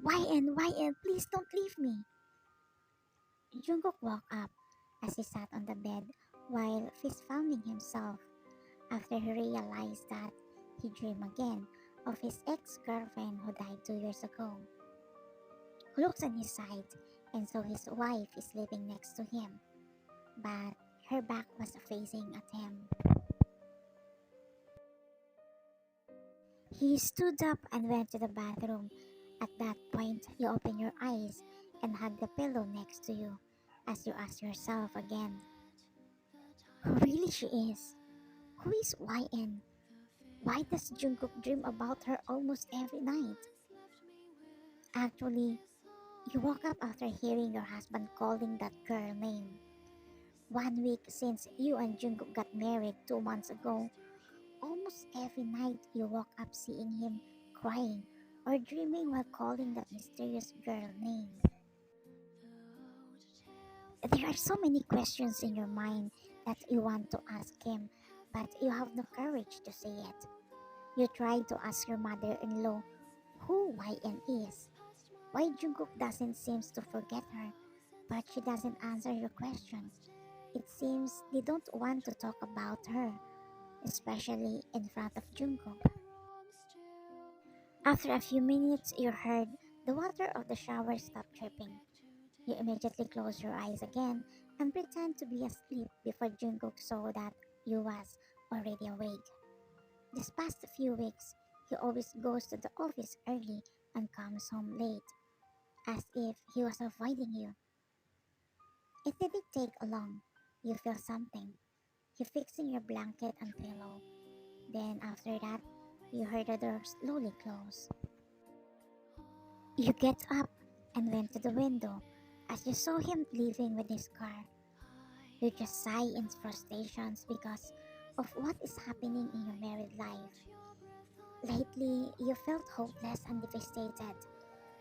YN, please don't leave me. Jungkook woke up as he sat on the bed while fist-pounding himself after he realized that he dreamed again of his ex-girlfriend who died 2 years ago. He looks on his side and saw his wife is sleeping next to him, but her back was facing at him. He stood up and went to the bathroom. At that point, you open your eyes and hug the pillow next to you as you ask yourself again, who really she is? Who is YN? Why does Jungkook dream about her almost every night? Actually, you woke up after hearing your husband calling that girl name. 1 week since you and Jungkook got married 2 months ago, almost every night you woke up seeing him crying or dreaming while calling that mysterious girl name. There are so many questions in your mind that you want to ask him, but you have no courage to say it. You try to ask your mother-in-law who YN is, why Jungkook doesn't seem to forget her, but she doesn't answer your question. It seems they don't want to talk about her, especially in front of Jungkook. After a few minutes, you heard the water of the shower stop dripping. You immediately close your eyes again and pretend to be asleep before Jungkook saw that you was already awake. This past few weeks, he always goes to the office early and comes home late, as if he was avoiding you. It didn't take long. You feel something. You fixing your blanket and pillow. Then after that, you heard the door slowly close. You get up and went to the window as you saw him leaving with his car. You just sigh in frustrations because of what is happening in your married life. Lately, you felt hopeless and devastated.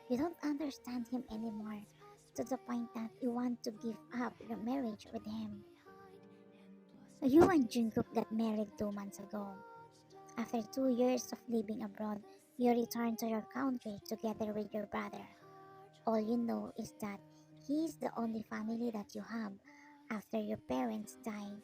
You don't understand him anymore to the point that you want to give up your marriage with him. You and Jungkook got married 2 months ago. After 2 years of living abroad, you returned to your country together with your brother. All you know is that he is the only family that you have after your parents died.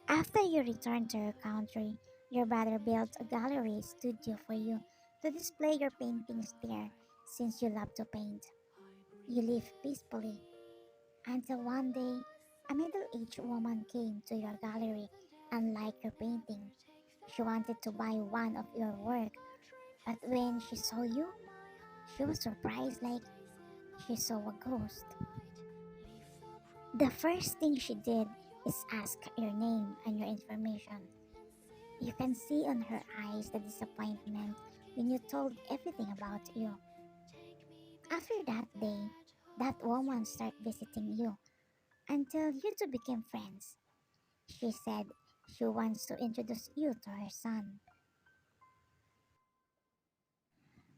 After you returned to your country, your brother built a gallery studio for you to display your paintings there since you love to paint. You live peacefully until one day a middle aged woman came to your gallery and liked your painting. She wanted to buy one of your work, but when she saw you, she was surprised like she saw a ghost. The first thing she did is ask your name and your information. You can see on her eyes the disappointment when you told everything about you. After that day, that woman started visiting you until you two became friends. She said she wants to introduce you to her son,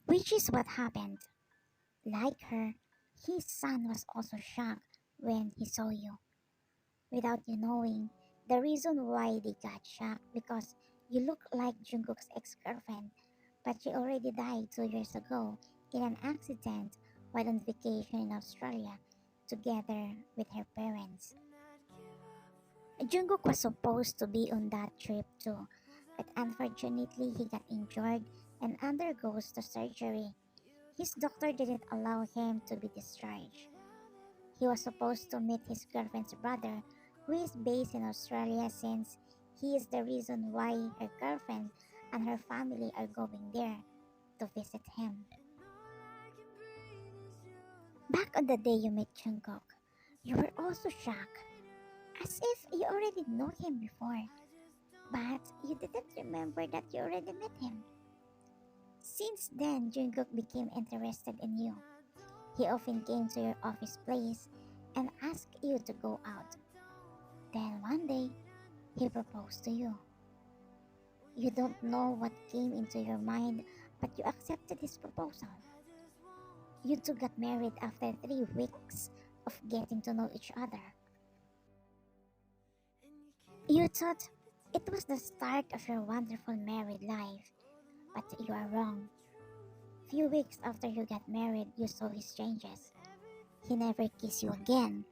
which is what happened. Like her, his son was also shocked when he saw you. Without you knowing, the reason why they got shocked because you look like Jungkook's ex-girlfriend, but she already died 2 years ago in an accident while on vacation in Australia together with her parents. Jungkook was supposed to be on that trip too, but unfortunately he got injured and undergoes the surgery. His doctor didn't allow him to be discharged. He was supposed to meet his girlfriend's brother, who is based in Australia since he is the reason why her girlfriend and her family are going there to visit him. Back on the day you met Jungkook, you were also shocked, as if you already know him before, but you didn't remember that you already met him. Since then, Jungkook became interested in you. He often came to your office place and asked you to go out. Then one day, he proposed to you. You don't know what came into your mind, but you accepted his proposal. You two got married after 3 weeks of getting to know each other. You thought it was the start of your wonderful married life, but you are wrong. few weeks after you got married, you saw his changes. He never kissed you again.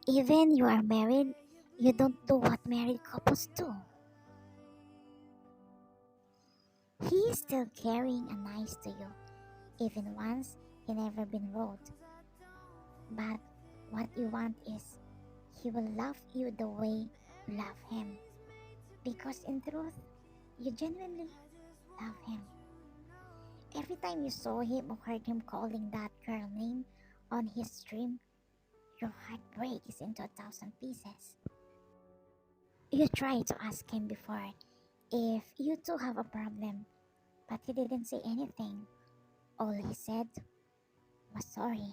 Even you are married, you don't do what married couples do. He is still caring and nice to you, even once he never been rude. But what you want is he will love you the way you love him. Because in truth, you genuinely love him. Every time you saw him or heard him calling that girl name on his stream, your heart breaks into 1,000 pieces. You tried to ask him before if you two have a problem, but he didn't say anything. All he said was sorry.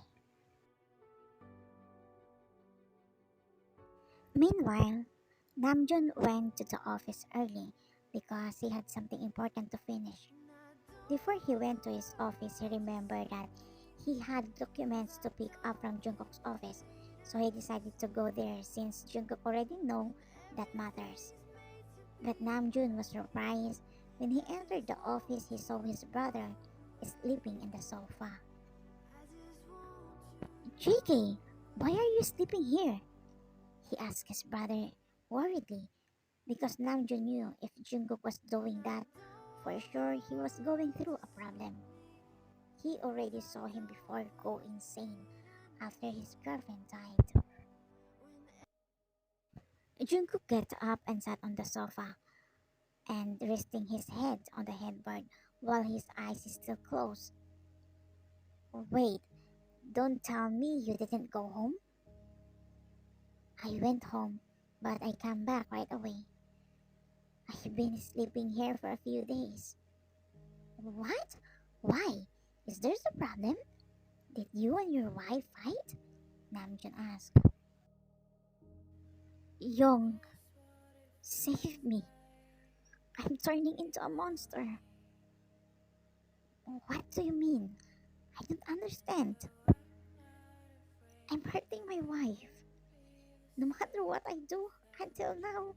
Meanwhile, Namjoon went to the office early because he had something important to finish. Before he went to his office, he remembered that he had documents to pick up from Jungkook's office, so he decided to go there since Jungkook already know that matters. But Namjoon was surprised when he entered the office. He saw his brother sleeping in the sofa. JK, why are you sleeping here? He asked his brother worriedly because Namjoon knew if Jungkook was doing that, for sure he was going through a problem. He already saw him before go insane after his girlfriend died. Jungkook got up and sat on the sofa and resting his head on the headboard while his eyes still closed. Wait, don't tell me you didn't go home? I went home, but I came back right away. I've been sleeping here for a few days. What? Why? Is there a problem? Did you and your wife fight? Namjoon asked. Young, save me. I'm turning into a monster. What do you mean? I don't understand. I'm hurting my wife. No matter what I do until now,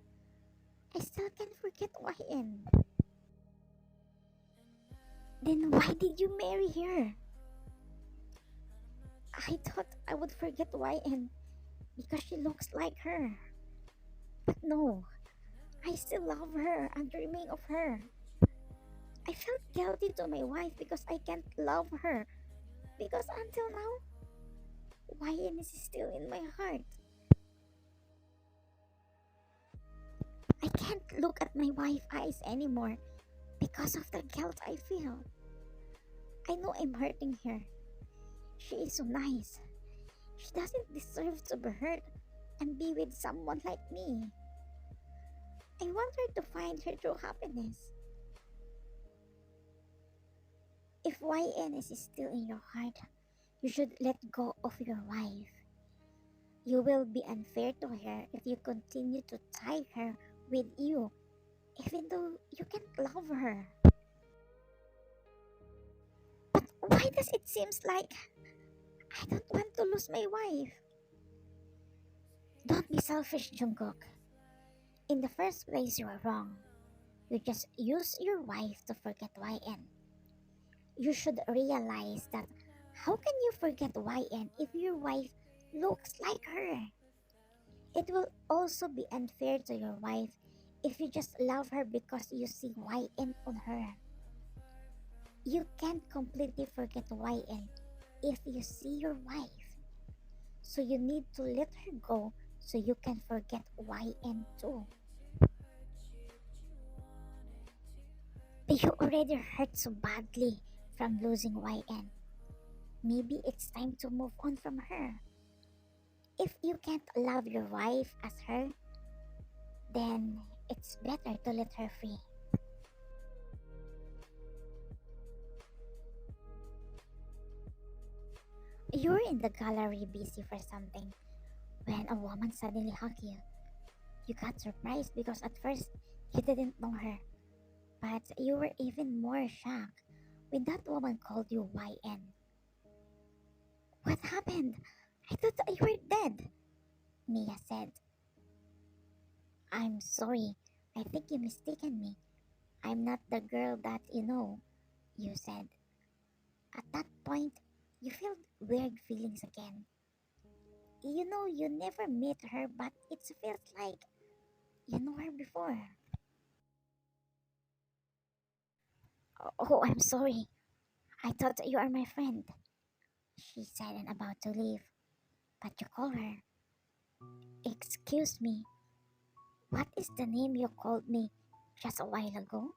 I still can't forget YN. Then why did you marry her? I thought I would forget YN because she looks like her. But no, I still love her and dreaming of her. I felt guilty to my wife because I can't love her because until now, YN is still in my heart. I can't look at my wife's eyes anymore because of the guilt I feel. I know I'm hurting her. She is so nice. She doesn't deserve to be hurt and be with someone like me. I want her to find her true happiness. If YN is still in your heart, you should let go of your wife. You will be unfair to her if you continue to tie her with you, even though you can't love her. But why does it seems like I don't want to lose my wife? Don't be selfish, Jungkook. In the first place, you are wrong. You just use your wife to forget YN. You should realize that how can you forget YN if your wife looks like her? It will also be unfair to your wife if you just love her because you see YN on her. You can't completely forget YN if you see your wife. So you need to let her go so you can forget YN too. You already hurt so badly from losing YN. Maybe it's time to move on from her. If you can't love your wife as her, then it's better to let her free. You're in the gallery busy for something when a woman suddenly hugged you. You got surprised because at first you didn't know her, but you were even more shocked when that woman called you YN. What happened? I thought you were dead, Mia said. I'm sorry. I think you mistaken me. I'm not the girl that you know, you said. At that point, you feel weird feelings again. You know you never met her, but it feels like you know her before. Oh, I'm sorry. I thought you are my friend, she said and about to leave. But you call her. Excuse me, what is the name you called me just a while ago?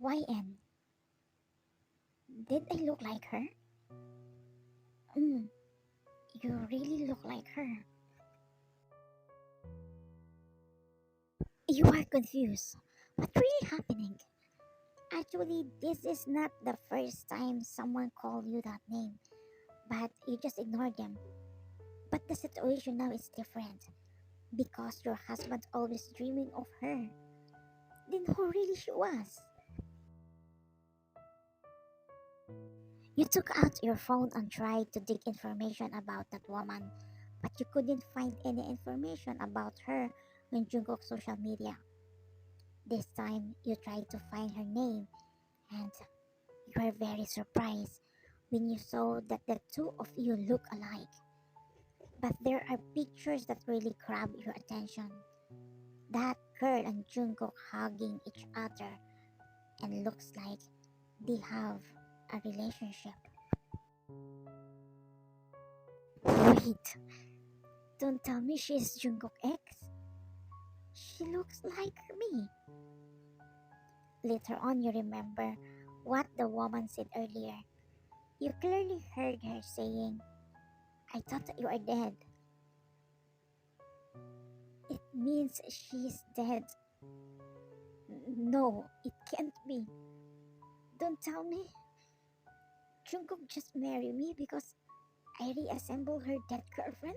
YN. Did I look like her? Mm, you really look like her. You are confused. What's really happening? Actually, this is not the first time someone called you that name, but you just ignored them. But the situation now is different because your husband's always dreaming of her. Then who really she was? You took out your phone and tried to dig information about that woman, but you couldn't find any information about her on Jungkook's social media. This time, you tried to find her name, and you were very surprised when you saw that the two of you look alike. But there are pictures that really grab your attention. That girl and Jungkook hugging each other and looks like they have a relationship. Wait, don't tell me she's Jungkook X. She looks like me. Later on, you remember what the woman said earlier. You clearly heard her saying, I thought that you are dead. It means she's dead. No, it can't be. Don't tell me. Jungkook just married me because I reassembled her dead girlfriend?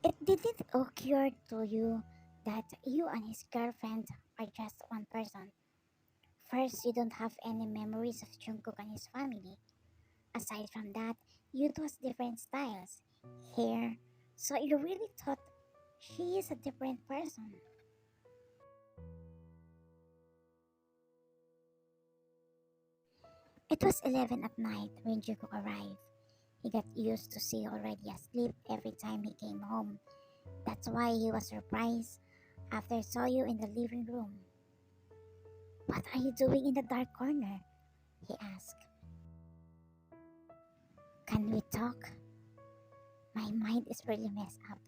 It didn't occur to you that you and his girlfriend are just one person. First, you don't have any memories of Jungkook and his family. Aside from that, you was different styles, hair, so you really thought she is a different person. It was 11 at night when Jungkook arrived. He got used to see already asleep every time he came home. That's why he was surprised after I saw you in the living room. What are you doing in the dark corner? He asked. Can we talk? My mind is really messed up.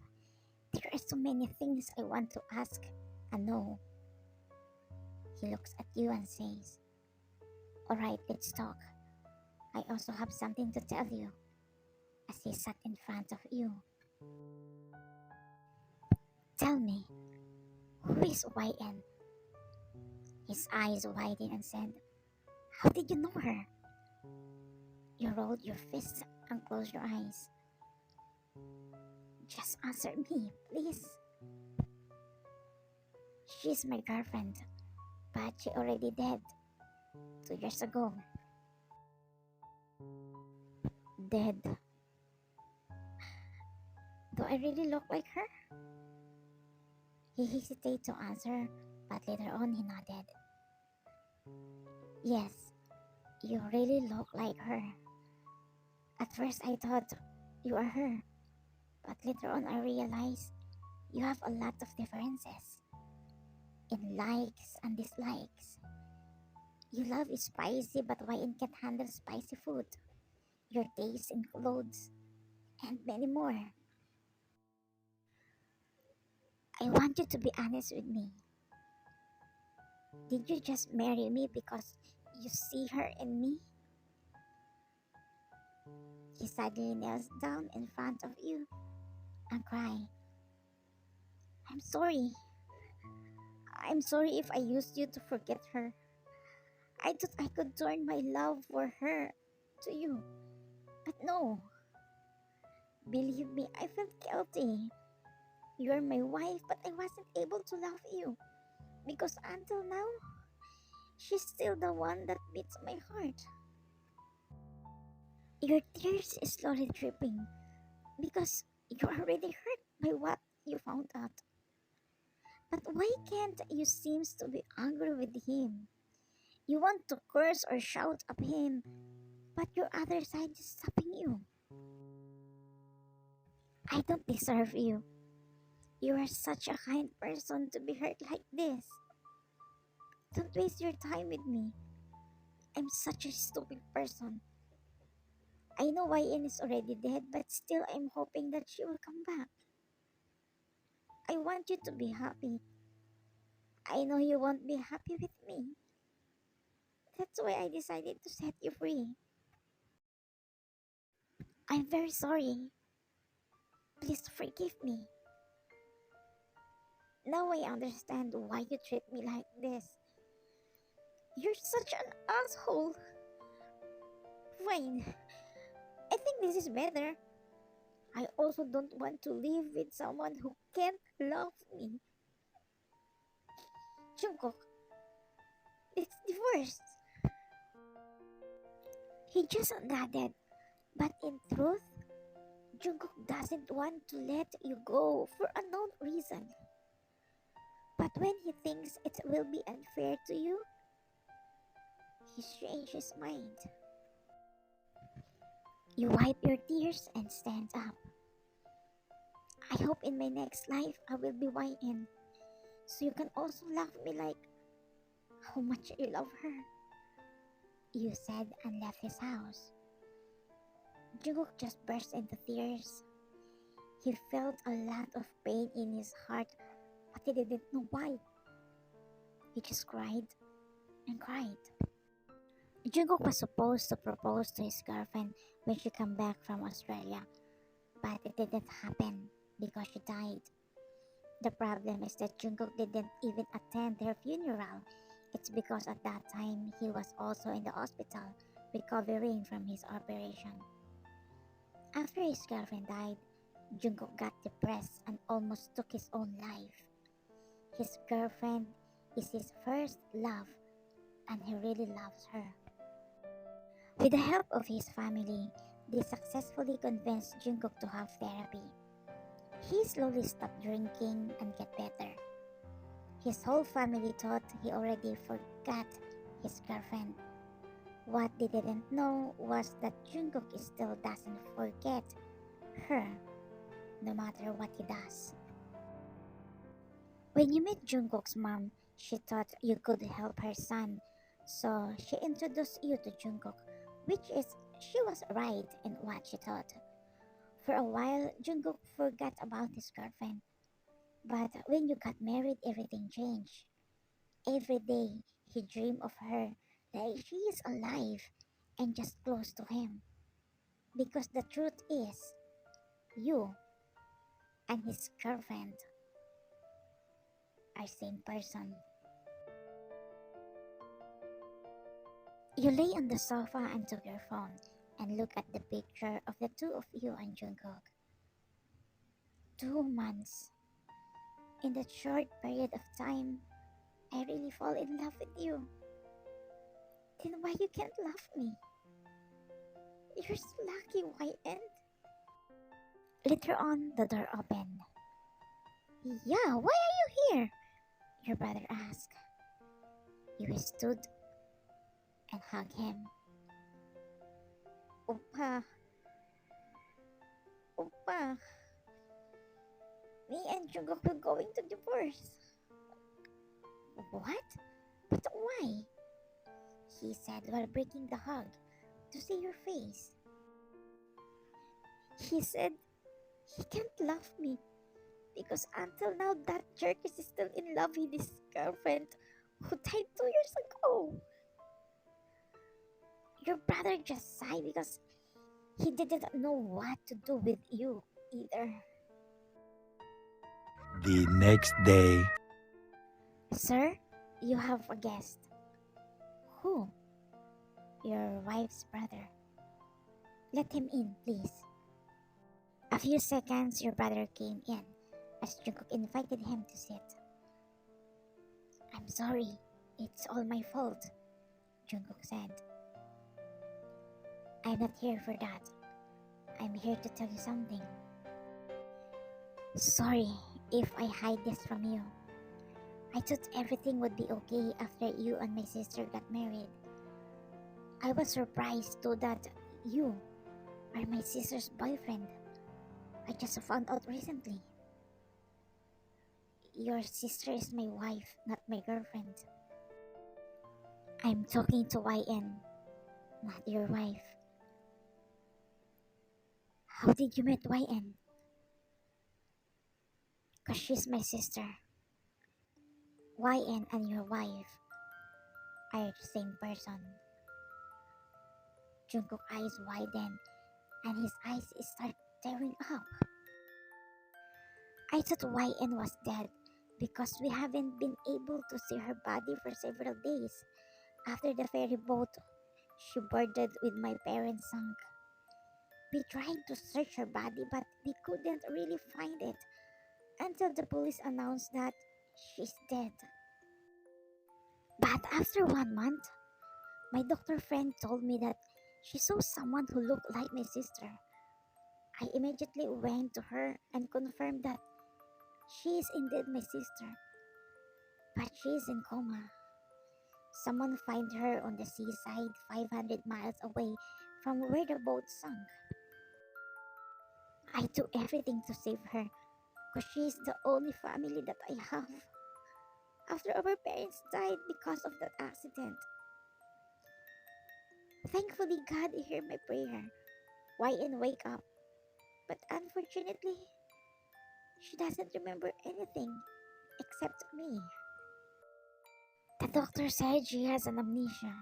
There are so many things I want to ask and know. He looks at you and says, Alright, let's talk. I also have something to tell you. As he sat in front of you. Tell me, who is YN? His eyes widened and said, How did you know her? You rolled your fists and closed your eyes. Just answer me, please. She's my girlfriend, but she already dead 2 years ago. Dead. Do I really look like her? He hesitated to answer, but later on he nodded. Yes, you really look like her. At first I thought you are her, but later on I realized you have a lot of differences in likes and dislikes. You love spicy, but YN can't handle spicy food. Your taste in clothes, and many more. I want you to be honest with me. Did you just marry me because you see her in me? He suddenly kneels down in front of you and cry. I'm sorry. I'm sorry if I used you to forget her. I thought I could turn my love for her to you. But no. Believe me, I felt guilty. You're my wife, but I wasn't able to love you. Because until now, she's still the one that beats my heart. Your tears is slowly dripping because you're already hurt by what you found out. But why can't you seem to be angry with him? You want to curse or shout at him, but your other side is stopping you. I don't deserve you. You are such a kind person to be hurt like this. Don't waste your time with me. I'm such a stupid person. I know YN is already dead, but still I'm hoping that she will come back. I want you to be happy. I know you won't be happy with me. That's why I decided to set you free. I'm very sorry. Please forgive me. Now I understand why you treat me like this. You're such an asshole. Fine. I think this is better. I also don't want to live with someone who can't love me. Jungkook, it's the worst. He just nodded, but in truth, Jungkook doesn't want to let you go for unknown reason. But when he thinks it will be unfair to you, he changes his mind. You wipe your tears and stand up. I hope in my next life I will be YN, so you can also love me like how much you love her. You said and left his house. Jungkook just burst into tears. He felt a lot of pain in his heart, but he didn't know why. He just cried and cried. Jungkook was supposed to propose to his girlfriend when she came back from Australia, but it didn't happen because she died. The problem is that Jungkook didn't even attend her funeral. It's because at that time he was also in the hospital recovering from his operation. After his girlfriend died, Jungkook got depressed and almost took his own life. His girlfriend is his first love and he really loves her. With the help of his family, they successfully convinced Jungkook to have therapy. He slowly stopped drinking and get better. His whole family thought he already forgot his girlfriend. What they didn't know was that Jungkook still doesn't forget her, no matter what he does. When you met Jungkook's mom, she thought you could help her son, so she introduced you to Jungkook, which is she was right in what she thought. For a while, Jungkook forgot about his girlfriend. But when you got married, everything changed. Every day, he dreamed of her, that she is alive and just close to him. Because the truth is, you and his girlfriend are same person. You lay on the sofa and took your phone and look at the picture of the two of you and Jungkook. 2 months. In that short period of time, I really fall in love with you. Then why you can't love me? You're so lucky, YN. Later on, the door opened. Yeah, why are you here? Your brother asked. You stood and hugged him. Oppa, Oppa, me and Jungkook will going to divorce. What? But why? He said while breaking the hug to see your face. He said he can't love me because until now that jerk is still in love with his girlfriend who died 2 years ago. Your brother just sighed because he didn't know what to do with you either. The next day. Sir, you have a guest. Who? Your wife's brother. Let him in, please. A few seconds, your brother came in as Jungkook invited him to sit. I'm sorry, it's all my fault, Jungkook said. I'm not here for that. I'm here to tell you something. Sorry if I hide this from you. I thought everything would be okay after you and my sister got married. I was surprised too that you are my sister's boyfriend. I just found out recently. Your sister is my wife, not my girlfriend. I'm talking to YN, not your wife. How did you meet YN? Cause she's my sister. YN and your wife are the same person. Jungkook eyes widen and his eyes start tearing up. I thought YN was dead because we haven't been able to see her body for several days after the ferry boat she boarded with my parents sunk. We tried to search her body but we couldn't really find it until the police announced that she's dead. But after 1 month, my doctor friend told me that she saw someone who looked like my sister. I immediately went to her and confirmed that she is indeed my sister, but she is in coma. Someone find her on the seaside 500 miles away from where the boat sunk. I do everything to save her because she is the only family that I have. After our parents died because of that accident. Thankfully, God heard my prayer. YN wake up. But unfortunately, she doesn't remember anything except me. The doctor said she has an amnesia.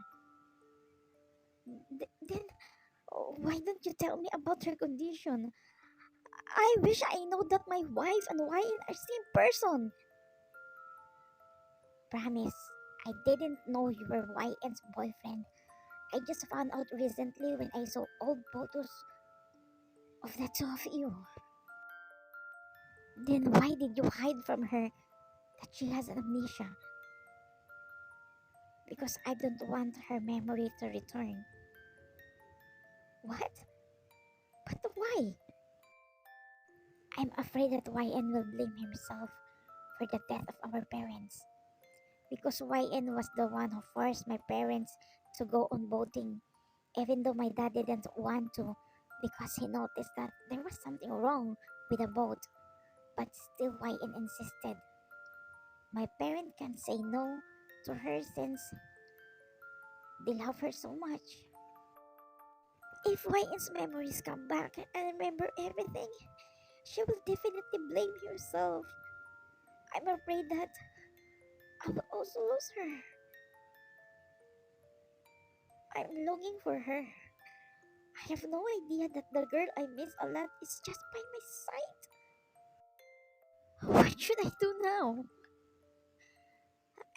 Then, why don't you tell me about her condition? I wish I know that my wife and YN are same person. Promise, I didn't know you were YN's boyfriend. I just found out recently when I saw old photos of the two of you. Then why did you hide from her that she has amnesia? Because I don't want her memory to return. What? But why? I'm afraid that YN will blame himself for the death of our parents. Because YN was the one who forced my parents to go on boating, even though my dad didn't want to, because he noticed that there was something wrong with the boat. But still YN insisted. My parent can't say no to her since they love her so much. If YN's memories come back and remember everything, she will definitely blame herself. I'm afraid that I will also lose her. I'm longing for her. I have no idea that the girl I miss a lot is just by my side. What should I do now?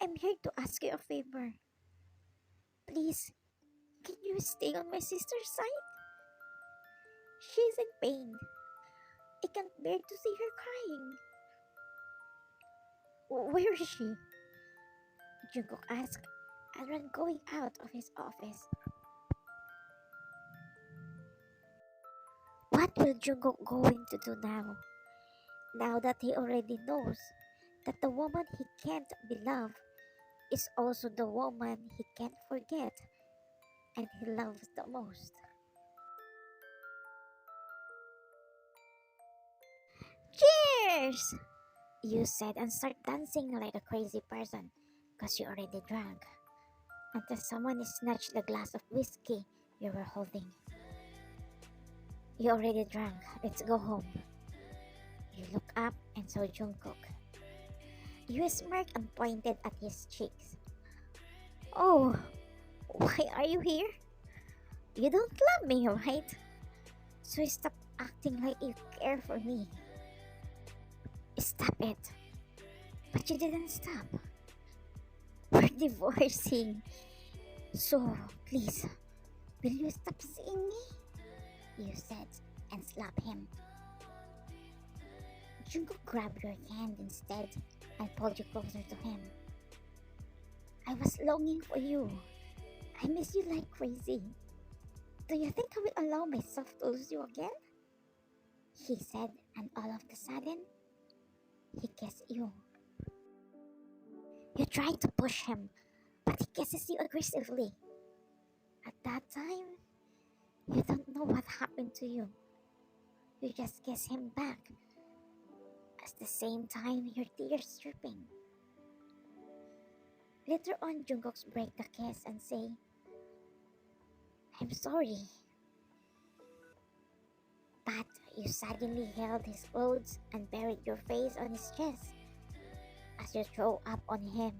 I'm here to ask you a favor. Please, can you stay on my sister's side? She's in pain. I can't bear to see her crying. Where is she? Jungkook asked, and ran going out of his office. What will Jungkook going to do now? Now that he already knows that the woman he can't beloved is also the woman he can't forget and he loves the most. Cheers! You said and start dancing like a crazy person because you already drank. Until someone snatched the glass of whiskey you were holding. You already drank. Let's go home. You look up and saw Jungkook. You smirked and pointed at his cheeks. Oh, why are you here? You don't love me, right? So stop acting like you care for me. Stop it. But you didn't stop. We're divorcing. So, please, will you stop seeing me? You said and slapped him. Jungkook grabbed your hand instead and pulled you closer to him. I was longing for you. I miss you like crazy. Do you think I will allow myself to lose you again? He said, and all of a sudden, he kissed you. You try to push him, but he kisses you aggressively. At that time, you don't know what happened to you. You just kiss him back. At the same time, your tears dripping. Later on, Jungkook break the kiss and say, I'm sorry. But you suddenly held his clothes and buried your face on his chest as you throw up on him.